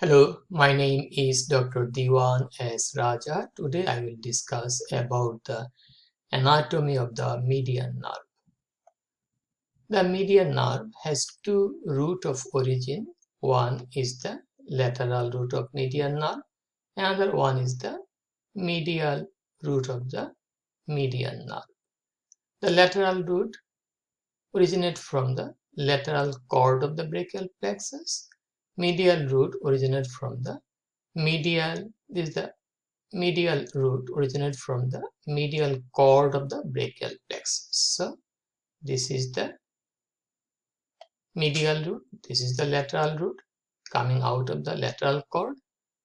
Hello, my name is Dr. Dewan S. Raja. Today I will discuss about the anatomy of the median nerve. The median nerve has two routes of origin. One is the lateral root of median nerve, another one is the medial root of the median nerve. The lateral root originates from the lateral cord of the brachial plexus. Medial root originates from the medial this is the medial root originates from the medial cord of the brachial plexus. So this is the medial root, this is the lateral root coming out of the lateral cord,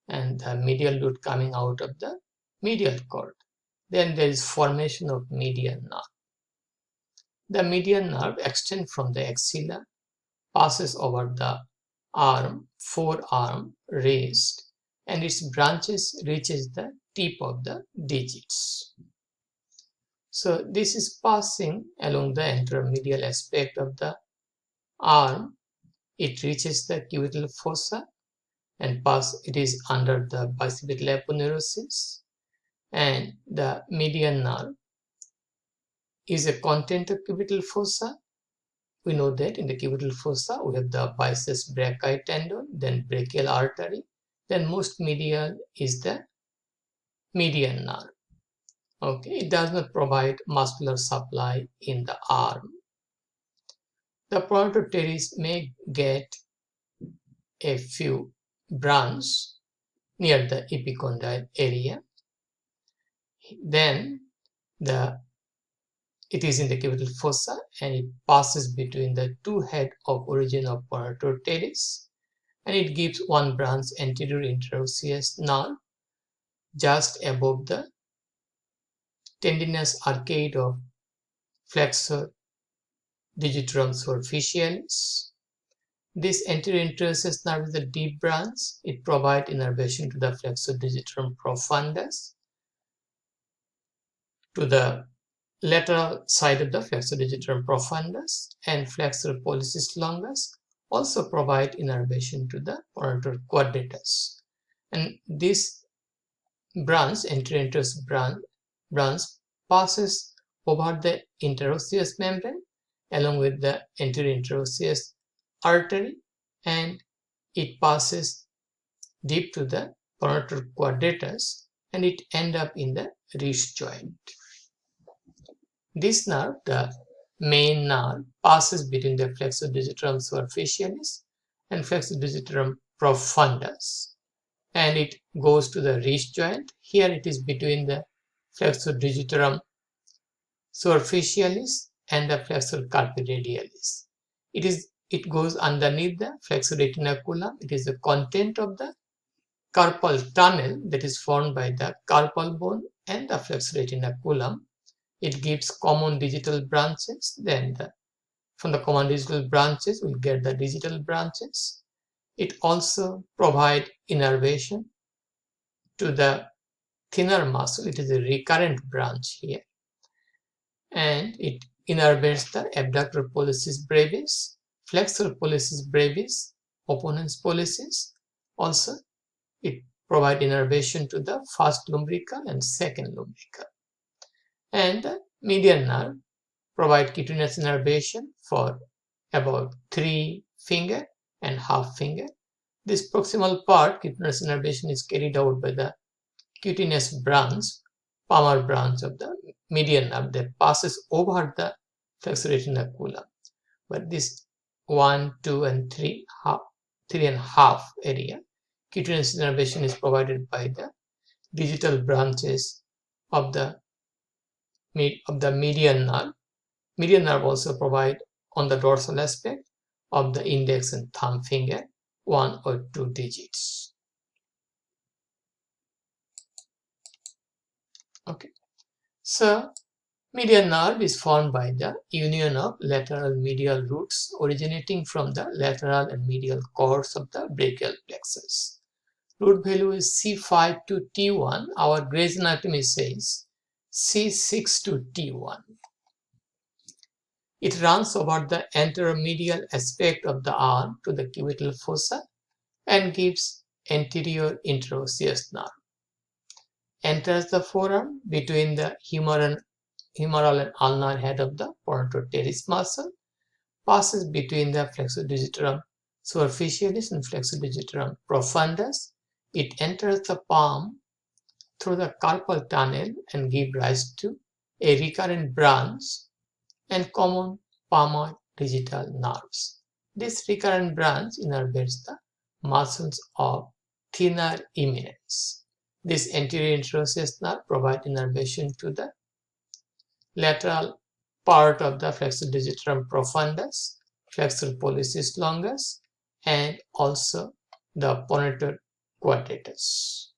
and the medial root coming out of the medial cord. Then there is formation of median nerve. The median nerve extends from the axilla, passes over the arm, forearm, wrist, and its branches reaches the tip of the digits. So this is passing along the anteromedial aspect of the arm. It reaches the cubital fossa and it is under the bicipital aponeurosis, and the median nerve is a content of cubital fossa. We know that in the cubital fossa we have the biceps brachii tendon, then brachial artery, then most medial is the median nerve. Okay, it does not provide muscular supply in the arm. The pronator teres may get a few branches near the epicondyle area. Then it is in the cubital fossa and it passes between the two heads of origin of pronator teres, and it gives one branch anterior interosseous nerve just above the tendinous arcade of flexor digitorum superficialis. This anterior interosseous nerve is a deep branch. It provides innervation to the flexor digitorum profundus, to the lateral side of the flexor digitorum profundus, and flexor pollicis longus also provide innervation to the pronator quadratus. And this branch, anterior interosseous branch, passes over the interosseous membrane along with the anterior interosseous artery, and it passes deep to the pronator quadratus and it ends up in the wrist joint. This nerve, the main nerve, passes between the flexor digitorum superficialis and flexor digitorum profundus, and it goes to the wrist joint. Here it is between the flexor digitorum superficialis and the flexor carpi radialis. It goes underneath the flexor retinaculum. It is the content of the carpal tunnel that is formed by the carpal bone and the flexor retinaculum. It gives common digital branches. Then from the common digital branches we'll get the digital branches. It also provides innervation to the thinner muscle. It is a recurrent branch here, and it innervates the abductor pollicis brevis, flexor pollicis brevis, opponens pollicis. Also, it provides innervation to the first lumbrical and second lumbrical. And the median nerve provides cutaneous innervation for about 3 finger and half finger. This proximal part, cutaneous innervation, is carried out by the cutaneous branch, palmar branch of the median nerve that passes over the flexor retinaculum. But this 1, 2, and 3, 3.5 area, cutaneous innervation is provided by the digital branches of the median nerve. Median nerve also provide on the dorsal aspect of the index and thumb finger 1 or 2 digits. Okay, so median nerve is formed by the union of lateral medial roots originating from the lateral and medial cords of the brachial plexus. Root value is C5 to T1. Our Gray's Anatomy says C6 to T1. It runs over the anteromedial aspect of the arm to the cubital fossa and gives anterior interosseous nerve. Enters the forearm between the humeral and ulnar head of the pointer teres muscle, passes between the flexor digitorum superficialis and flexor digitorum profundus. It enters the palm through the carpal tunnel and gives rise to a recurrent branch and common palmar digital nerves. This recurrent branch innervates the muscles of thinner eminence. This anterior interosseous nerve provides innervation to the lateral part of the flexor digitorum profundus, flexor pollicis longus, and also the pointer quadratus.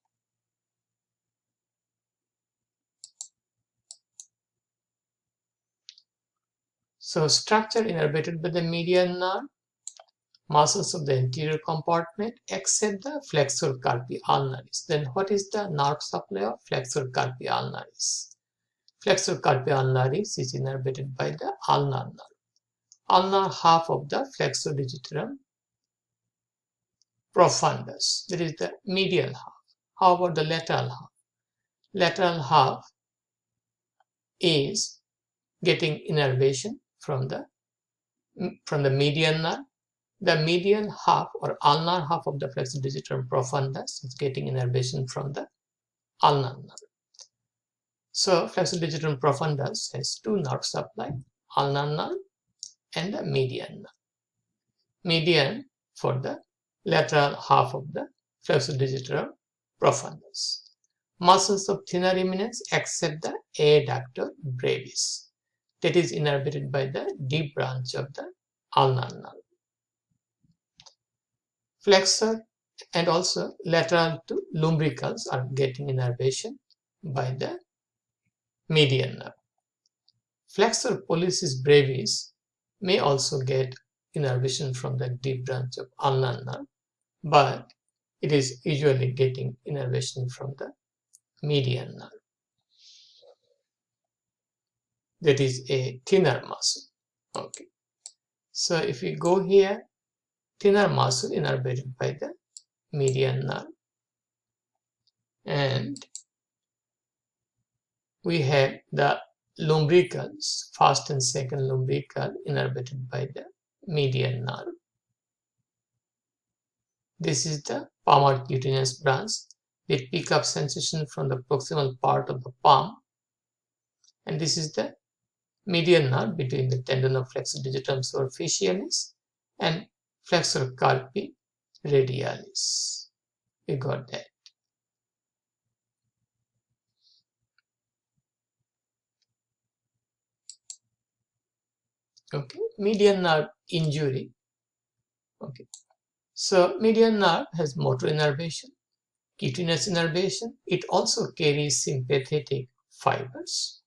So structure innervated by the median nerve, muscles of the anterior compartment except the flexor carpi ulnaris. Then what is the nerve supply of flexor carpi ulnaris? Flexor carpi ulnaris is innervated by the ulnar nerve. Ulnar half of the flexor digitorum profundus. That is the medial half. How about the lateral half? Lateral half is getting innervation from the median nerve. The medial half or ulnar half of the flexor digitorum profundus is getting innervation from the ulnar nerve. So flexor digitorum profundus has two nerve supply, ulnar nerve and the median nerve. Median for the lateral half of the flexor digitorum profundus. Muscles of thinner eminence except the adductor brevis, that is innervated by the deep branch of the ulnar nerve. Flexor and also lateral to lumbricals are getting innervation by the median nerve. Flexor pollicis brevis may also get innervation from the deep branch of ulnar nerve, but it is usually getting innervation from the median nerve. That is a thinner muscle. Okay. So if we go here, thinner muscle innervated by the median nerve, and we have the lumbricals, first and second lumbrical innervated by the median nerve. This is the palmar cutaneous branch. They pick up sensation from the proximal part of the palm, and this is the median nerve between the tendon of flexor digitorum superficialis and flexor carpi radialis. We got that. Okay, median nerve injury. Okay, so median nerve has motor innervation, cutaneous innervation. It also carries sympathetic fibers.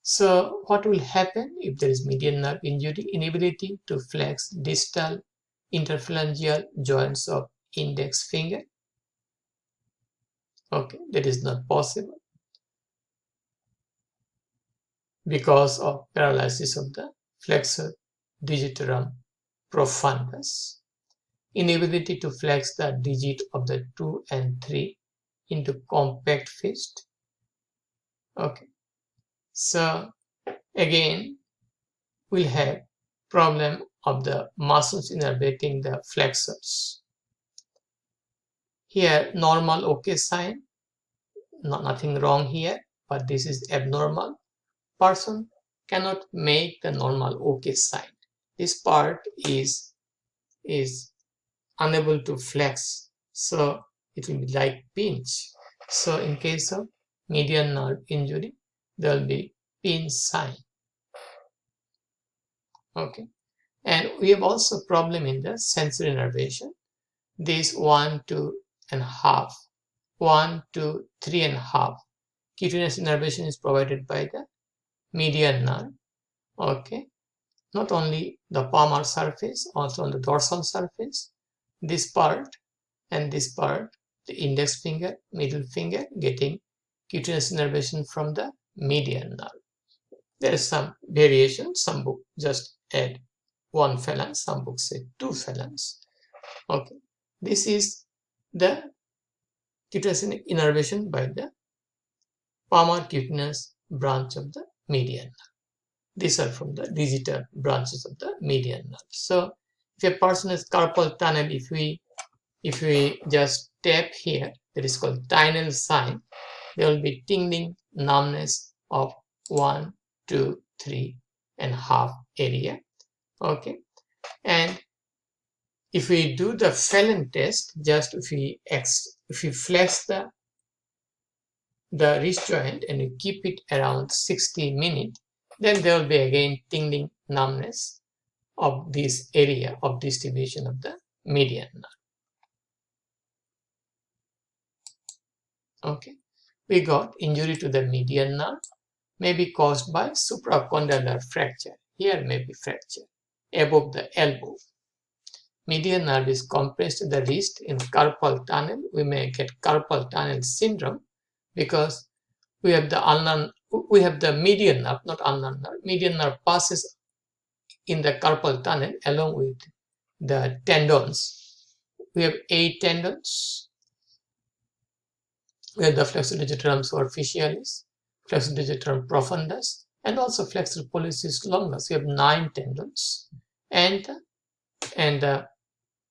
So what will happen if there is median nerve injury? Inability to flex distal interphalangeal joints of index finger. Okay, that is not possible because of paralysis of the flexor digitorum profundus. Inability to flex the digit of the 2 and 3 into compact fist. Okay, so again we'll have problem of the muscles innervating the flexors. Here normal okay sign, nothing wrong here, but this is abnormal. Person cannot make the normal okay sign. This part is unable to flex, so it will be like pinch. So in case of median nerve injury, there will be pinch sign. Okay, and we have also problem in the sensory innervation. This 1, 2 and half, 1, 2, 3 and half cutaneous innervation is provided by the median nerve. Okay, not only the palmar surface, also on the dorsal surface. This part and this part, the index finger, middle finger, getting cutaneous innervation from the median nerve. There is some variation. Some book just add 1 phalanx, some books say 2 phalanx. Okay, this is the cutaneous innervation by the palmar cutaneous branch of the median nerve. These are from the digital branches of the median nerve. So if a person has carpal tunnel, if we just tap here, that is called tinal sign, there will be tingling numbness of 1, 2, 3.5 area. Okay, and if we do the Phelan test, just if we flex the wrist joint and you keep it around 60 minutes, then there will be again tingling numbness of this area of distribution of the median nerve. Okay, we got injury to the median nerve may be caused by supracondylar fracture. Here may be fracture above the elbow. Median nerve is compressed to the wrist in carpal tunnel. We may get carpal tunnel syndrome because we have the median nerve, not ulnar nerve. Median nerve passes in the carpal tunnel along with the tendons. We have 8 tendons. We have the flexor digitorum superficialis, flexor digitorum profundus, and also flexor pollicis longus. We have 9 tendons, and the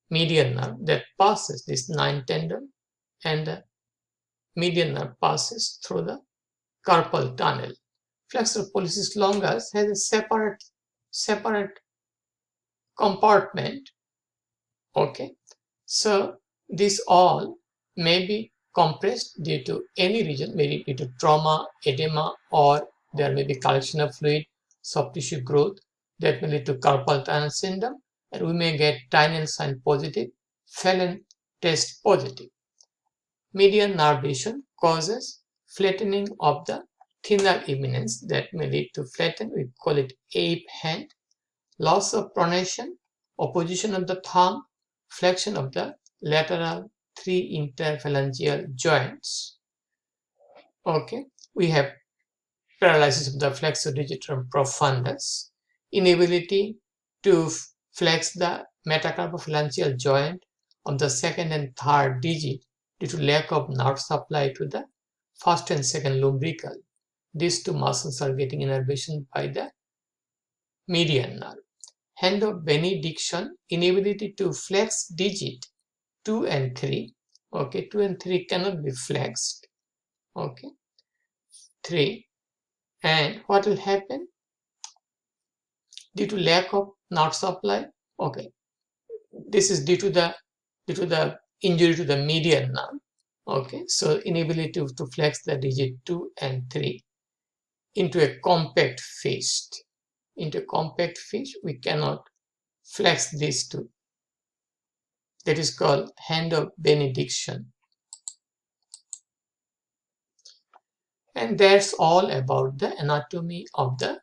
median nerve that passes this 9 tendon, and the median nerve passes through the carpal tunnel. Flexor pollicis longus has a separate compartment. Okay, so this all may be compressed due to any reason, maybe due to trauma, edema, or there may be collection of fluid, soft tissue growth that may lead to carpal tunnel syndrome, and we may get tinal sign positive, Phelan test positive. Median nerve lesion causes flattening of the thinner eminence that may lead to flatten, we call it ape hand, loss of pronation, opposition of the thumb, flexion of the lateral 3 interphalangeal joints. Okay, we have paralysis of the flexor digitorum profundus, inability to flex the metacarpophalangeal joint of the second and third digit due to lack of nerve supply to the first and second lumbrical. These two muscles are getting innervation by the median nerve. Hand of benediction, inability to flex digit 2 and 3. Okay, 2 and 3 cannot be flexed. Okay, 3. And what will happen? Due to lack of nerve supply. Okay, this is due to the injury to the median nerve. Okay, so inability to flex the digit 2 and 3 into a compact fist. Into a compact fist, we cannot flex these two. That is called hand of benediction. And that's all about the anatomy of the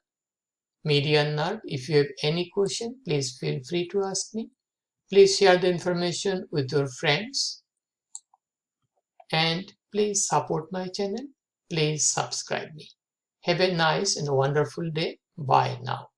median nerve. If you have any question, please feel free to ask me. Please share the information with your friends. And please support my channel. Please subscribe me. Have a nice and wonderful day. Bye now.